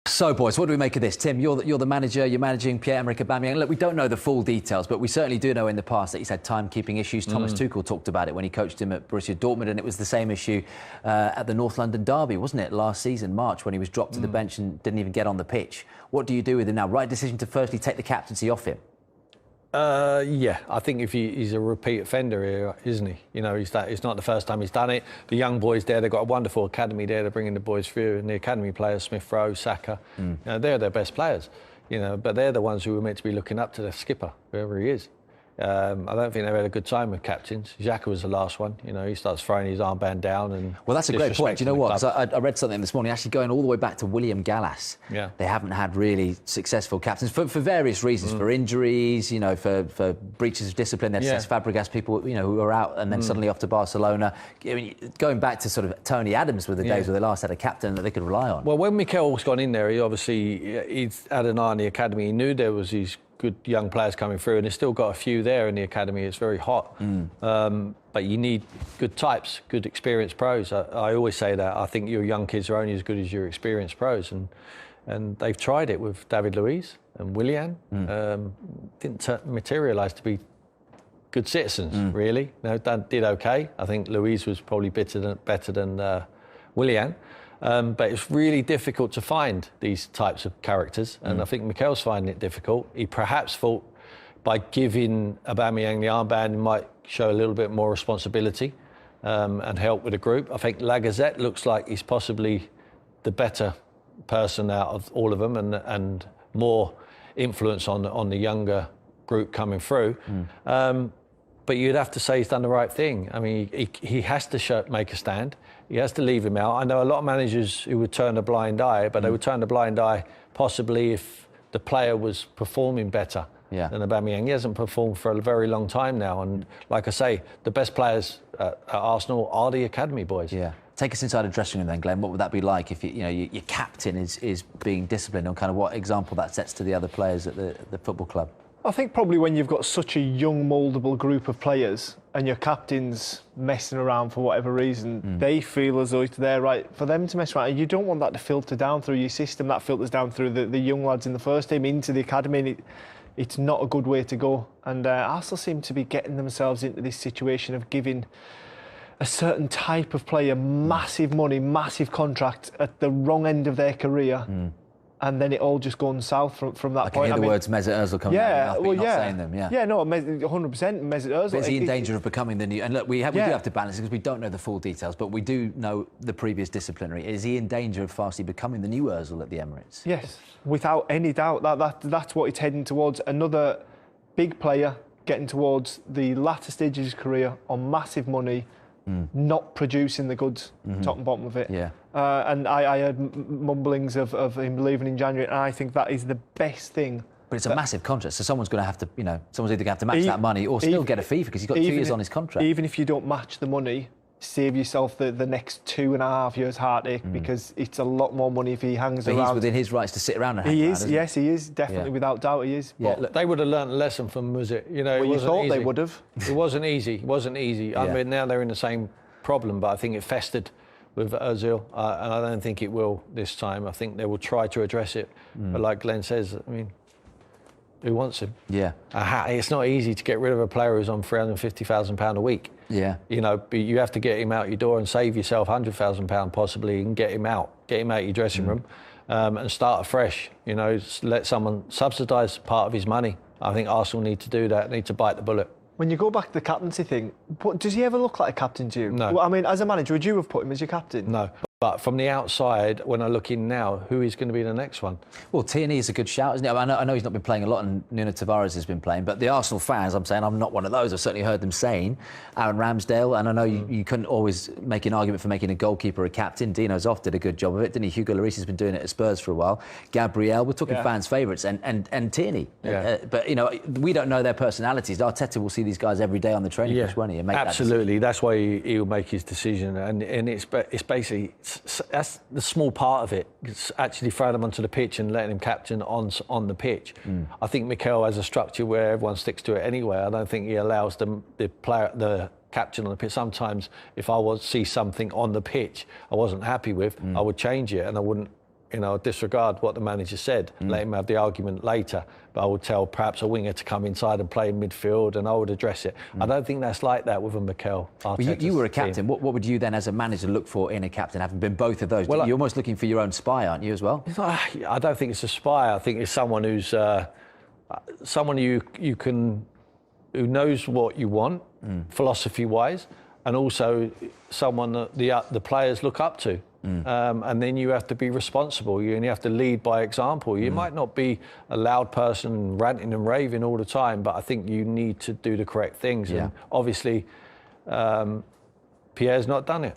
So, boys, what do we make of this? Tim, you're the manager, you're managing Pierre-Emerick Aubameyang. Look, we don't know the full details, but we certainly do know in the past that he's had timekeeping issues. Thomas Tuchel talked about it when he coached him at Borussia Dortmund, and it was the same issue at the North London derby, wasn't it, last season, March, when he was dropped to the bench and didn't even get on the pitch. What do you do with him now? Right decision to firstly take the captaincy off him? Yeah, I think if he's a repeat offender here, isn't he? You know, it's not the first time he's done it. The young boys there, they've got a wonderful academy there. They're bringing the boys through, and the academy players, Smith Rowe, Saka, you know, they're their best players. You know, but they're the ones who were meant to be looking up to the skipper, whoever he is. I don't think they've had a good time with captains. Xhaka was the last one. You know, he starts throwing his armband down and. Well, that's a great point. Do you know what? 'Cause I read something this morning, actually going all the way back to William Gallas. Yeah. They haven't had really successful captains for various reasons, for injuries, you know, for breaches of discipline. There's Fabregas, people, you know, who are out and then suddenly off to Barcelona. I mean, going back to sort of Tony Adams were the days where they last had a captain that they could rely on. Well, when Mikel's gone in there, he's had an eye on the academy. He knew there was these good young players coming through, and he's still got a few there in the academy. It's very hot. But you need good types, good experienced pros. I always say that. I think your young kids are only as good as your experienced pros, and they've tried it with David Luiz and Willian. Didn't materialise to be good citizens, really. No, did okay. I think Luiz was probably better than Willian. But it's really difficult to find these types of characters, and I think Mikel's finding it difficult. He perhaps thought by giving Aubameyang the armband, he might show a little bit more responsibility and help with the group. I think Lacazette looks like he's possibly the better person out of all of them, and more influence on the younger group coming through. But you'd have to say he's done the right thing. I mean, he has to make a stand. He has to leave him out. I know a lot of managers who would turn a blind eye, but they would turn a blind eye possibly if the player was performing better than Aubameyang. He hasn't performed for a very long time now. And like I say, the best players at Arsenal are the academy boys. Yeah. Take us inside a dressing room then, Glenn. What would that be like if your captain is being disciplined, on kind of what example that sets to the other players at the football club? I think probably when you've got such a young, mouldable group of players and your captain's messing around for whatever reason, they feel as though it's there right for them to mess around. And you don't want that to filter down through your system. That filters down through the young lads in the first team into the academy. And it's not a good way to go. And Arsenal seem to be getting themselves into this situation of giving a certain type of player massive money, massive contract at the wrong end of their career. And then it all just going south from that point. I can hear the words Mesut Ozil coming out. Not saying them. Yeah, no, 100% Mesut Ozil. Is he in danger of becoming the new? And look, we do have to balance it because we don't know the full details, but we do know the previous disciplinary. Is he in danger of fastly becoming the new Ozil at the Emirates? Yes, without any doubt. That's what it's heading towards. Another big player getting towards the latter stages of his career on massive money. Not producing the goods, top and bottom of it. Yeah. And I heard mumblings of him leaving in January, and I think that is the best thing. But it's a massive contract, so someone's going to have to, someone's either going to have to match that money or still get a fee because he's got 2 years on his contract. Even if you don't match the money, save yourself the next 2.5 years heartache because it's a lot more money if he hangs around. He's within his rights to sit around and hang around, yes, he is, definitely, without doubt he is. Yeah, look, they would have learnt a lesson from Mesut. You know, well, you thought they would have. It wasn't easy. I mean, now they're in the same problem, but I think it festered with Ozil, and I don't think it will this time. I think they will try to address it. But like Glenn says, I mean, who wants him? Yeah. It's not easy to get rid of a player who's on £350,000 a week. Yeah. You know, but you have to get him out your door and save yourself £100,000 possibly and get him out your dressing room and start afresh. You know, let someone subsidise part of his money. I think Arsenal need to do that, need to bite the bullet. When you go back to the captaincy thing, does he ever look like a captain to you? No. Well, I mean, as a manager, would you have put him as your captain? No. But from the outside, when I look in now, who is going to be the next one? Well, Tierney is a good shout, isn't it? I know he's not been playing a lot and Nuno Tavares has been playing, but the Arsenal fans, I'm saying, I'm not one of those. I've certainly heard them saying Aaron Ramsdale, and I know you couldn't always make an argument for making a goalkeeper a captain. Dino Zoff did a good job of it, didn't he? Hugo Lloris has been doing it at Spurs for a while. Gabriel, we're talking fans' favourites, and Tierney. Yeah. But, we don't know their personalities. Arteta will see these guys every day on the training pitch, won't he? And make absolutely. That's why he'll make his decision. And it's basically... That's the small part of it. It's actually throwing him onto the pitch and letting him captain on the pitch. I think Mikel has a structure where everyone sticks to it anyway. I don't think he allows the captain on the pitch. Sometimes if I see something on the pitch I wasn't happy with, I would change it and I wouldn't disregard what the manager said, let him have the argument later. But I would tell perhaps a winger to come inside and play in midfield, and I would address it. I don't think that's like that with a Mikel Arteta's Well, you were a captain. team. What would you then, as a manager, look for in a captain, having been both of those? Well, You're almost looking for your own spy, aren't you, as well? I don't think it's a spy. I think it's someone who's someone who knows what you want, philosophy-wise, and also someone that the players look up to. And then you have to be responsible. You have to lead by example. You might not be a loud person ranting and raving all the time, but I think you need to do the correct things. Yeah. And obviously, Pierre's not done it.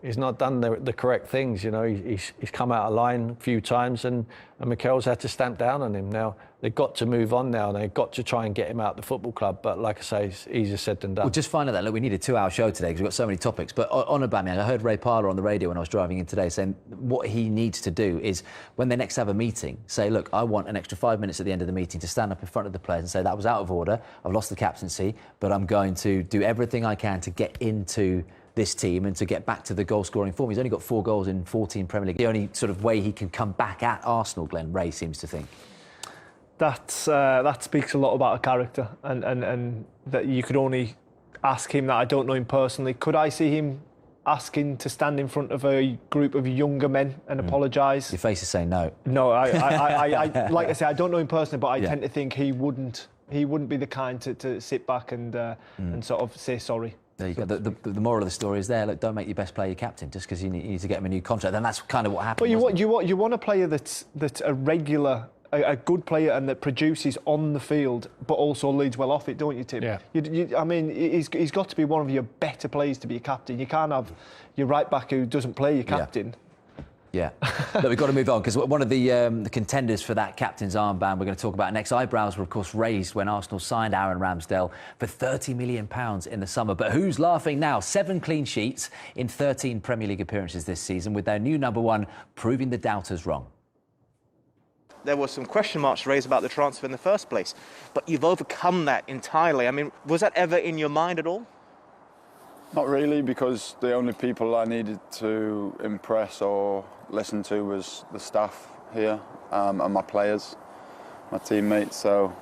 He's not done the correct things. He's come out of line a few times, and Mikel's had to stamp down on him. Now they've got to move on now, and they've got to try and get him out of the football club. But like I say, it's easier said than done. Well, just finally, look, we need a 2-hour show today because we've got so many topics. But on Aubameyang, I heard Ray Parlour on the radio when I was driving in today saying what he needs to do is when they next have a meeting, say, look, I want an extra 5 minutes at the end of the meeting to stand up in front of the players and say that was out of order. I've lost the captaincy, but I'm going to do everything I can to get into this team and to get back to the goal-scoring form. He's only got 4 goals in 14 Premier League. The only sort of way he can come back at Arsenal, Glenn, Ray seems to think. That speaks a lot about a character, and that you could only ask him that. I don't know him personally. Could I see him asking to stand in front of a group of younger men and apologise? Your face is saying no. No, I like I say, I don't know him personally, but I tend to think he wouldn't be the kind to sit back and sort of say sorry. There you go. The moral of the story is there. Look, don't make your best player your captain just because you need to get him a new contract. And that's kind of what happened. But you want a player that's a regular, a good player, and that produces on the field, but also leads well off it, don't you, Tim? Yeah. I mean, he's got to be one of your better players to be a captain. You can't have your right back who doesn't play your captain. Yeah. Look, we've got to move on because one of the contenders for that captain's armband we're going to talk about next. Eyebrows were, of course, raised when Arsenal signed Aaron Ramsdale for £30 million in the summer. But who's laughing now? 7 clean sheets in 13 Premier League appearances this season, with their new number one proving the doubters wrong. There were some question marks raised about the transfer in the first place, but you've overcome that entirely. I mean, was that ever in your mind at all? Not really, because the only people I needed to impress or listen to was the staff here and my players, my teammates. So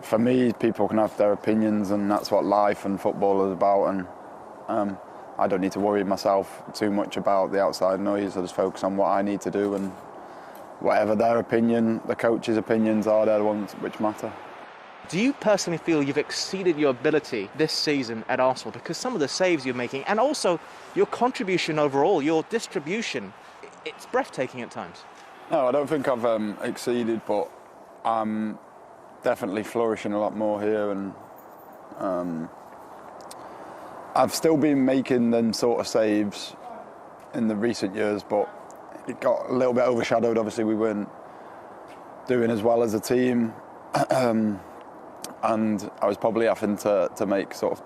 for me, people can have their opinions, and that's what life and football is about. And I don't need to worry myself too much about the outside noise. I just focus on what I need to do, and whatever their opinion, the coach's opinions are, they're the ones which matter. Do you personally feel you've exceeded your ability this season at Arsenal? Because some of the saves you're making, and also your contribution overall, your distribution, it's breathtaking at times. No, I don't think I've exceeded, but I'm definitely flourishing a lot more here, and I've still been making them sort of saves in the recent years, but it got a little bit overshadowed. Obviously, we weren't doing as well as a team. And I was probably having to make sort of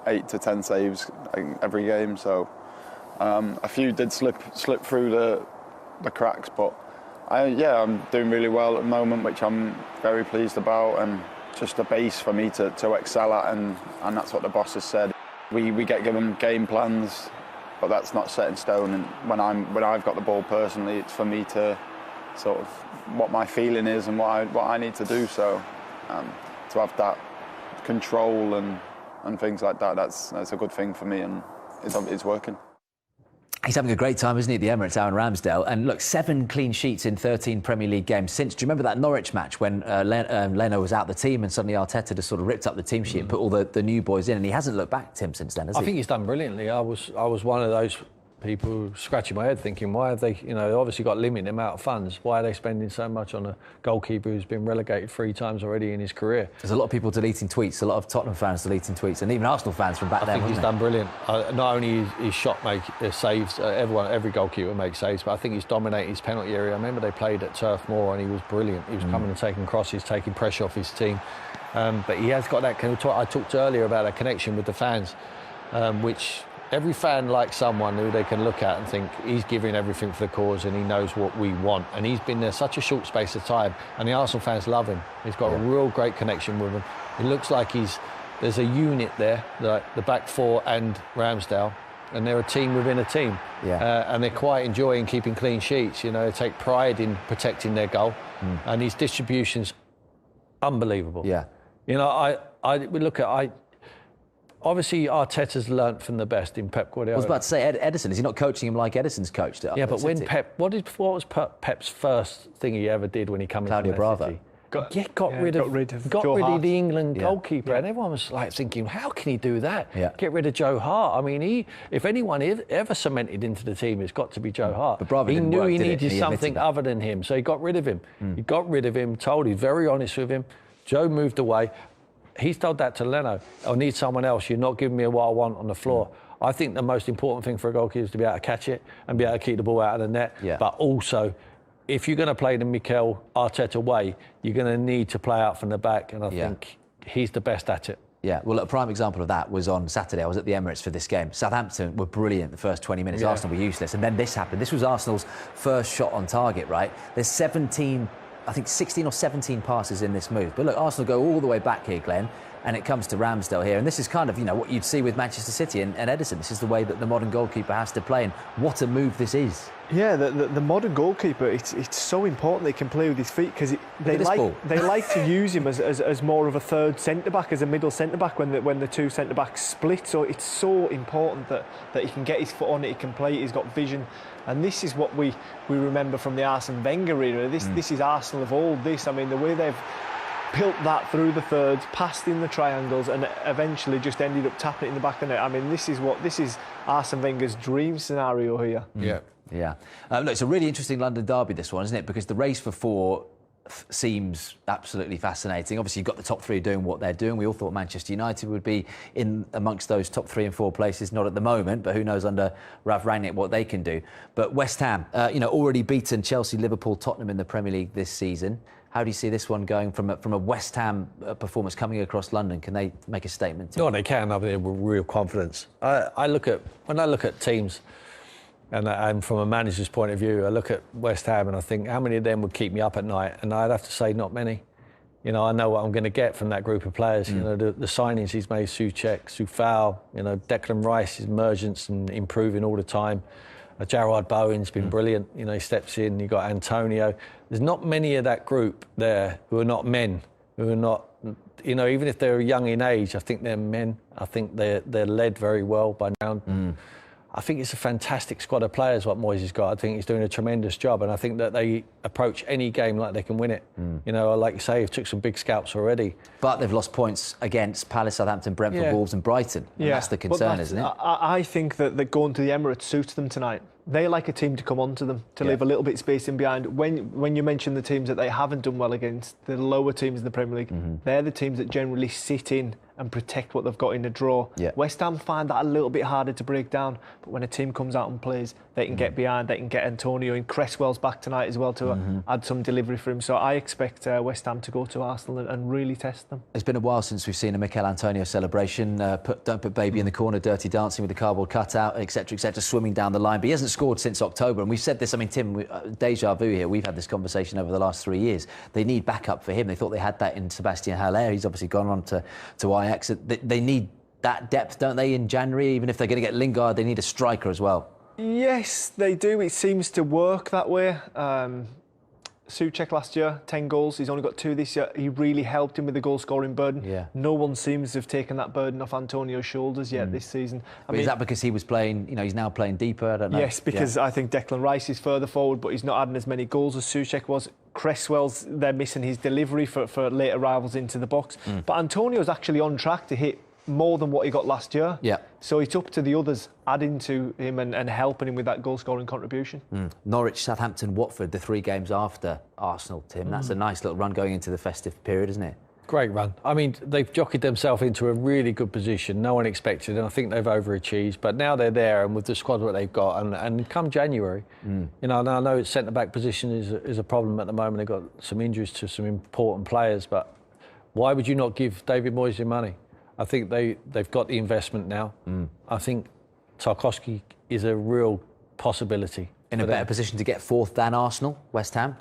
8 to 10 saves every game. So a few did slip through the cracks, but I'm doing really well at the moment, which I'm very pleased about, and just a base for me to excel at, and that's what the boss has said. We get given game plans, but that's not set in stone. And when I've got the ball personally, it's for me to sort of what my feeling is and what I need to do. So. To have that control and things like that, that's a good thing for me, and it's working. He's having a great time, isn't he, at the Emirates, Aaron Ramsdale? And look, 7 clean sheets in 13 Premier League games since. Do you remember that Norwich match when Leno was out the team and suddenly Arteta just sort of ripped up the team sheet and put all the new boys in, and he hasn't looked back, Tim, since then, has he? I think he's done brilliantly. I was one of those people scratching my head thinking, why have they, obviously got limited amount of funds. Why are they spending so much on a goalkeeper who's been relegated 3 times already in his career? There's a lot of people deleting tweets, a lot of Tottenham fans deleting tweets, and even Arsenal fans from back then. I think he's done brilliant. Not only his shot saves, every goalkeeper makes saves, but I think he's dominated his penalty area. I remember they played at Turf Moor and he was brilliant. He was coming and taking crosses, taking pressure off his team. But he has got that, I talked earlier about a connection with the fans, which every fan likes someone who they can look at and think he's giving everything for the cause and he knows what we want. And he's been there such a short space of time, and the Arsenal fans love him. He's got a real great connection with them. It looks like there's a unit there, like the back four and Ramsdale. and they're a team within a team. Yeah. And they're quite enjoying keeping clean sheets. You know, they take pride in protecting their goal, and his distribution's unbelievable. Yeah. You know, we look at obviously Arteta's learnt from the best in Pep Guardiola. I was about to say, Edison, is he not coaching him like Edison's coached it? Yeah, but when Pep, what was Pep's first thing he ever did when he came Claudio into Bravo. City? Got rid of Joe Hart. the England goalkeeper, and everyone was like thinking, how can he do that? Yeah. Get rid of Joe Hart. I mean, if anyone ever cemented into the team, it's got to be Joe Hart. But Bravo he didn't knew work, he did it? needed He admitted something that. other than him, so he got rid of him. He got rid of him. He's very honest with him. Joe moved away. He's told that to Leno. I need someone else. You're not giving me what I want on the floor. I think the most important thing for a goalkeeper is to be able to catch it and be able to keep the ball out of the net. Yeah. But also, if you're going to play the Mikel Arteta way, you're going to need to play out from the back, and I think he's the best at it. Yeah, well, a prime example of that was on Saturday. I was at the Emirates for this game. Southampton were brilliant the first 20 minutes. Yeah. Arsenal were useless. And then this happened. This was Arsenal's first shot on target, right? There's 16 or 17 passes in this move. But look, Arsenal go all the way back here, Glenn, and it comes to Ramsdale here. And this is kind of, what you'd see with Manchester City and Edison. This is the way that the modern goalkeeper has to play. And what a move this is. Yeah, the modern goalkeeper, it's so important that he can play with his feet, because they like to use him as more of a third centre-back, as a middle centre-back when the two centre-backs split. So it's so important that he can get his foot on it, he can play it, he's got vision. And this is what we remember from the Arsene Wenger era. This is Arsenal of old. I mean, the way they've pilt that through the thirds, passed in the triangles, and eventually just ended up tapping it in the back of the net. I mean, this is Arsene Wenger's dream scenario here. Yeah. Yeah. Look, it's a really interesting London derby, this one, isn't it? Because the race for four seems absolutely fascinating. Obviously, you've got the top three doing what they're doing. We all thought Manchester United would be in amongst those top 3 and 4 places. Not at the moment, but who knows under Ralph Rangnick what they can do. But West Ham, already beaten Chelsea, Liverpool, Tottenham in the Premier League this season. How do you see this one going from a West Ham performance coming across London? Can they make a statement? No, they can. I mean, with real confidence. When I look at teams, and from a manager's point of view, I look at West Ham and I think, how many of them would keep me up at night? And I'd have to say not many. I know what I'm going to get from that group of players. The signings he's made, Souček, Soufal, Declan Rice's emergence and improving all the time. Jarrod Bowen's been brilliant. He steps in. You've got Antonio. There's not many of that group there who are not men, who are not, even if they're young in age, I think they're men. I think they're led very well by now. I think it's a fantastic squad of players what Moyes has got. I think he's doing a tremendous job, and I think that they approach any game like they can win it. Like you say, he took some big scalps already. But they've lost points against Palace, Southampton, Brentford, Wolves and Brighton. And that's the concern, isn't it? I think that going to the Emirates suits them tonight. They like a team to come onto them, to leave a little bit of space in behind. When you mention the teams that they haven't done well against, the lower teams in the Premier League, they're the teams that generally sit in and protect what they've got in the draw. Yeah. West Ham find that a little bit harder to break down, but when a team comes out and plays, they can get behind, they can get Antonio in. Cresswell's back tonight as well to add some delivery for him. So I expect West Ham to go to Arsenal and really test them. It's been a while since we've seen a Mikel Antonio celebration. Don't put baby in the corner, dirty dancing with the cardboard cutout, etc., swimming down the line. But he hasn't scored since October. And we've said this, Tim, deja vu here. We've had this conversation over the last 3 years. They need backup for him. They thought they had that in Sebastian Haller. He's obviously gone on to Ajax. They need that depth, don't they, in January? Even if they're going to get Lingard, they need a striker as well. Yes, they do. It seems to work that way. Souček last year, 10 goals. He's only got 2 this year. He really helped him with the goal-scoring burden. Yeah. No one seems to have taken that burden off Antonio's shoulders yet this season. Is that because he was playing, he's now playing deeper? I don't know. Yes, because I think Declan Rice is further forward, but he's not adding as many goals as Souček was. Cresswell's, they're missing his delivery for late arrivals into the box. But Antonio's actually on track to hit more than what he got last year. Yeah. So it's up to the others adding to him and helping him with that goal-scoring contribution. Norwich, Southampton, Watford, the 3 games after Arsenal, Tim. That's a nice little run going into the festive period, isn't it? Great run. I mean, they've jockeyed themselves into a really good position. No one expected, and I think they've overachieved. But now they're there, and with the squad that they've got, and come January, and I know centre-back position is a problem at the moment. They've got some injuries to some important players, but why would you not give David Moyes your money? I think they've got the investment now. I think Tarkowski is a real possibility. In a better position to get 4th than Arsenal, West Ham?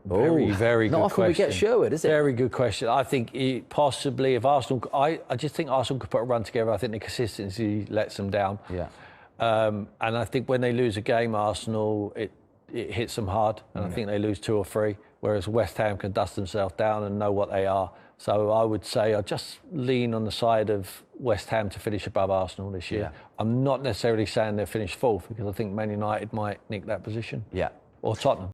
Very, Oh, very good not often question. we get Sherwood, is it? Very good question. I think possibly if Arsenal, I just think Arsenal could put a run together. I think the consistency lets them down. Yeah. And I think when they lose a game, Arsenal, it hits them hard. And I think they lose 2 or 3, whereas West Ham can dust themselves down and know what they are. So I would say I just lean on the side of West Ham to finish above Arsenal this year. Yeah. I'm not necessarily saying they'll finish 4th because I think Man United might nick that position. Yeah. Or Tottenham.